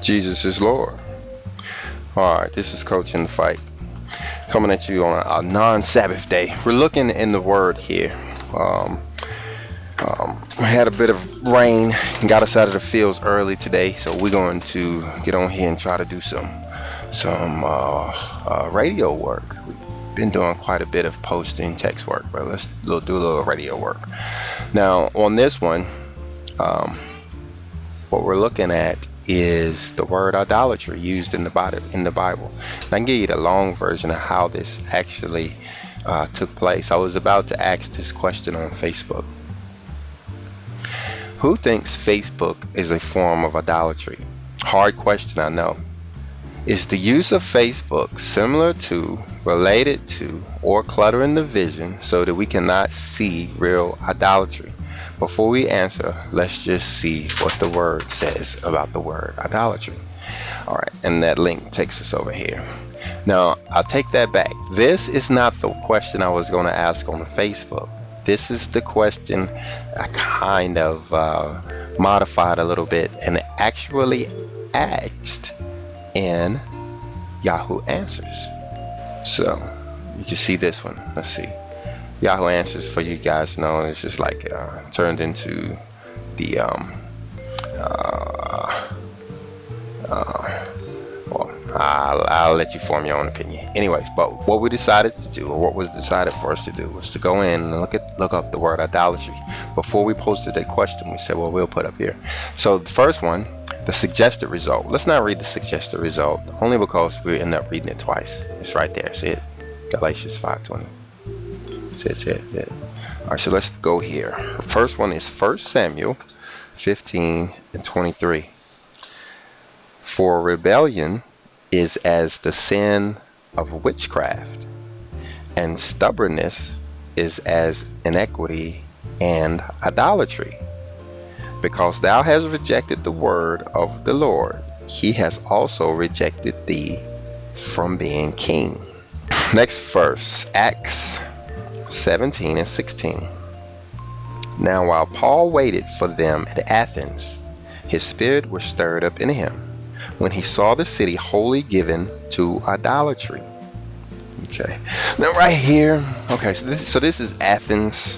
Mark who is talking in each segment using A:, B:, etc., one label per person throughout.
A: Jesus is Lord. Alright, this is Coach in the Fight, coming at you on a non-Sabbath day. We're looking in the Word here. We had a bit of rain and got us out of the fields early today, so we're going to get on here and try to do some radio work. We've been doing quite a bit of posting text work, but let's do a little radio work. Now, on this one, what we're looking at is the word idolatry used in the Bible. And I can give you the long version of how this actually took place. I was about to ask this question on Facebook. Who thinks Facebook is a form of idolatry? Hard question, I know. Is the use of Facebook similar to, related to, or cluttering the vision so that we cannot see real idolatry? Before we answer, let's just see what the word says about the word idolatry. Alright, and that link takes us over here. Now, I'll take that back. This is not the question I was going to ask on Facebook. This is the question I kind of modified a little bit and actually asked in Yahoo Answers. So you can see this one. Let's see. Yahoo Answers, for you guys know, it's just like turned into the well, I'll let you form your own opinion. Anyways, but what we decided to do, or what was decided for us to do, was to go in and look up the word idolatry. Before we posted a question, we said, well, we'll put up here. So the first one, the suggested result. Let's not read the suggested result, only because we end up reading it twice. It's right there. See it? Galatians 5:20. See it. All right, so let's go here. The first one is 1 Samuel 15:23. For rebellion is as the sin of witchcraft, and stubbornness is as iniquity and idolatry. Because thou hast rejected the word of the Lord, he has also rejected thee from being king. Next verse, Acts 17:16. Now while Paul waited for them at Athens, his spirit was stirred up in him when he saw the city wholly given to idolatry. Okay, now right here, okay, so this is Athens,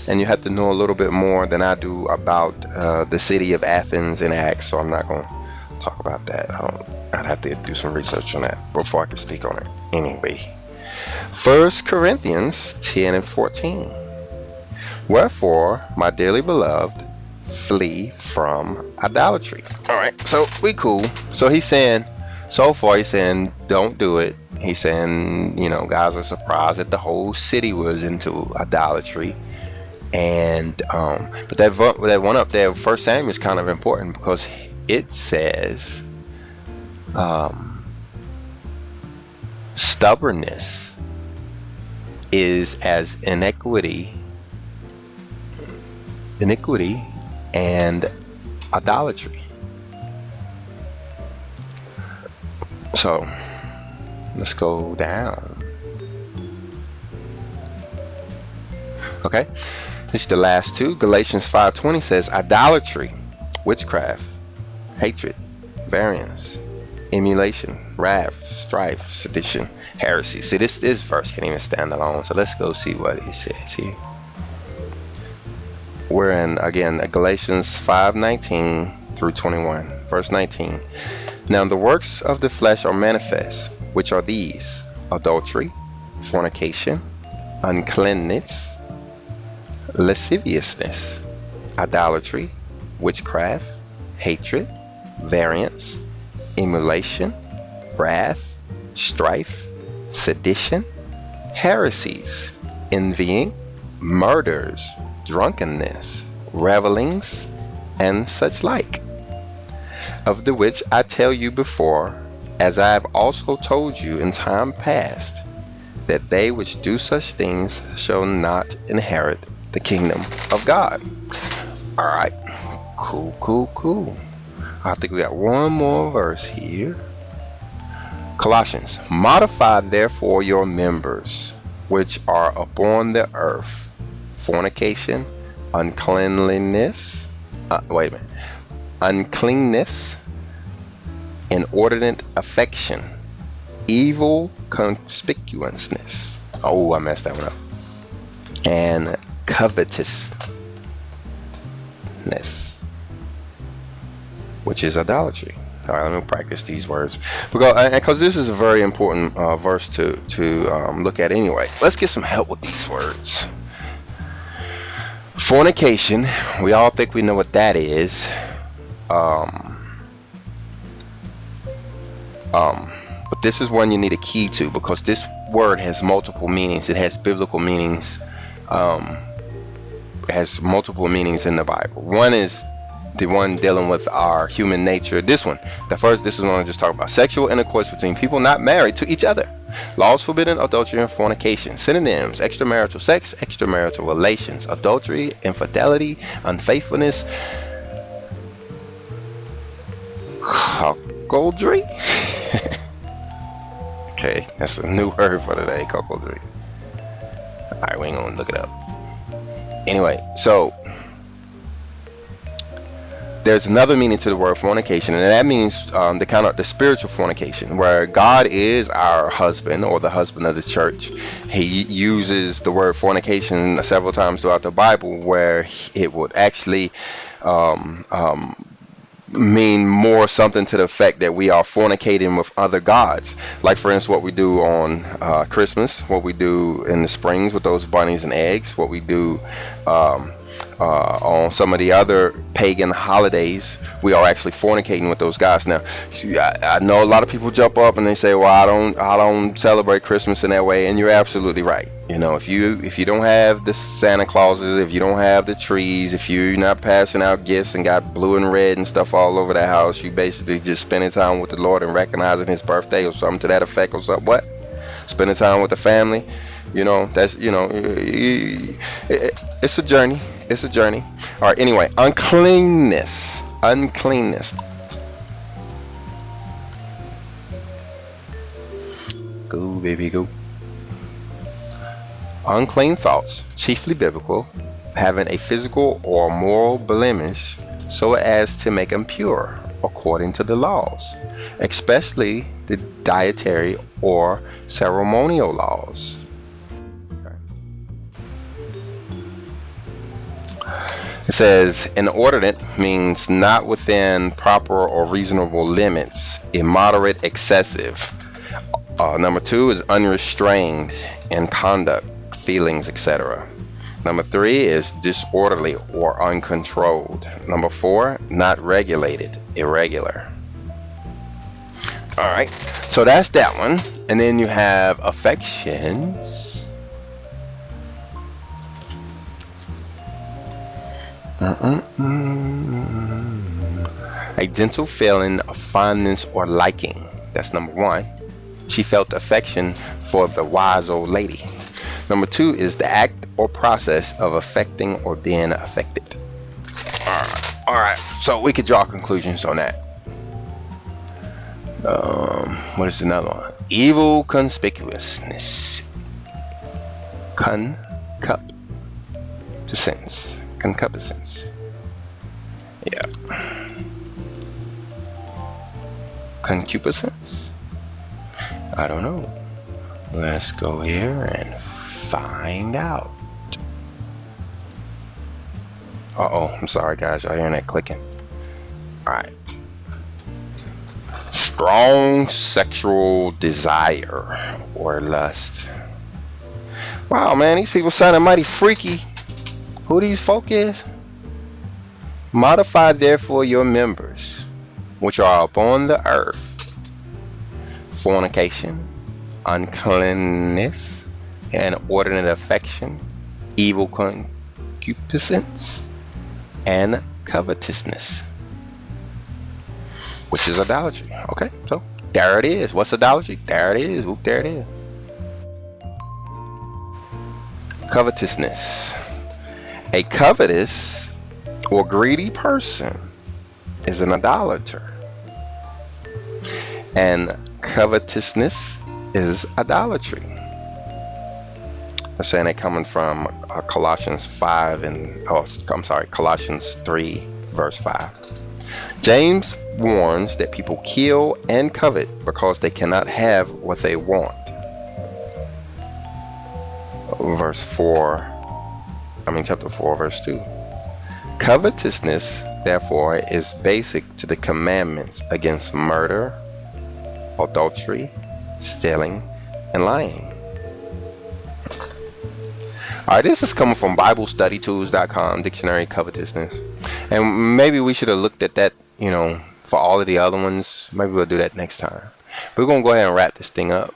A: and you have to know a little bit more than I do about the city of Athens in Acts, so I'm not going to talk about that. I'd have to do some research on that before I can speak on it. Anyway, 1 Corinthians 10:14. Wherefore, my dearly beloved, flee from idolatry. All right, so we cool. So he's saying, so far he's saying don't do it. He's saying, guys are surprised that the whole city was into idolatry. And but that one up there, 1 Samuel, is kind of important because it says stubbornness is as iniquity and idolatry. So let's go down. Okay, this is the last two. Galatians 5:20 says idolatry, witchcraft, hatred, variance, emulation, wrath, strife, sedition, heresy. See, this verse can't even stand alone, so let's go see what it says here. We're in, again, Galatians 5:19 through 21. Verse 19. Now the works of the flesh are manifest, which are these: adultery, fornication, uncleanness, lasciviousness, idolatry, witchcraft, hatred, variance, emulation, wrath, strife, sedition, heresies, envying, murders, drunkenness, revelings, and such like, of the which I tell you before, as I have also told you in time past, that they which do such things shall not inherit the kingdom of God. All right, cool. I think we got one more verse here. Colossians, modify therefore your members which are upon the earth, fornication, uncleanness, inordinate affection, evil conspicuousness. Oh, I messed that one up. And covetousness, which is idolatry. All right, let me practice these words because this is a very important verse to look at anyway. Let's get some help with these words. Fornication, we all think we know what that is. But this is one you need a key to, because this word has multiple meanings. It has biblical meanings. It has multiple meanings in the Bible. One is the one dealing with our human nature. This is one I just talked about. Sexual intercourse between people not married to each other. Laws forbidding adultery and fornication. Synonyms: extramarital sex, extramarital relations, adultery, infidelity, unfaithfulness, cuckoldry. Okay, that's a new word for today, cuckoldry. Alright, we ain't gonna look it up. Anyway, so there's another meaning to the word fornication, and that means the spiritual fornication, where God is our husband, or the husband of the church. He uses the word fornication several times throughout the Bible, where it would actually mean more something to the effect that we are fornicating with other gods. Like, for instance, what we do on Christmas, what we do in the springs with those bunnies and eggs, what we do on some of the other pagan holidays. We are actually fornicating with those guys. Now, I know a lot of people jump up and they say, well, I don't celebrate Christmas in that way, and you're absolutely right. You know, if you don't have the Santa Clauses, if you don't have the trees, if you're not passing out gifts and got blue and red and stuff all over the house, you basically just spending time with the Lord and recognizing His birthday or something to that effect, or something. What? Spending time with the family. You know, that's, it's a journey. It's a journey. All right. Anyway, uncleanness. Go, baby, go. Unclean thoughts, chiefly biblical, having a physical or moral blemish, so as to make impure according to the laws, especially the dietary or ceremonial laws. It says inordinate means not within proper or reasonable limits, immoderate, excessive. Number 2 is unrestrained in conduct, feelings, etc. Number 3 is disorderly or uncontrolled. Number 4, not regulated, irregular. All right, so that's that one. And then you have affections. A gentle feeling of fondness or liking. That's number 1. She felt affection for the wise old lady. Number 2 is the act or process of affecting or being affected. All right. So we could draw conclusions on that. What is another one? Evil conspicuousness. Concupiscence. Yeah. Concupiscence? I don't know. Let's go here and find out. I'm sorry guys, y'all hearing that clicking? Alright. Strong sexual desire or lust. Wow, man, these people sounding mighty freaky. Who these folk is? Modify therefore your members, which are upon the earth: fornication, uncleanness, inordinate affection, evil concupiscence, and covetousness, which is idolatry. Okay, so there it is. What's idolatry? There it is. Oop, there it is. Covetousness. A covetous or greedy person is an idolater, and covetousness is idolatry. I'm saying it coming from Colossians 3 verse 5. James warns that people kill and covet because they cannot have what they want. Chapter 4, verse 2. Covetousness, therefore, is basic to the commandments against murder, adultery, stealing, and lying. Alright, this is coming from BibleStudyTools.com, dictionary covetousness. And maybe we should have looked at that, for all of the other ones. Maybe we'll do that next time. We're going to go ahead and wrap this thing up.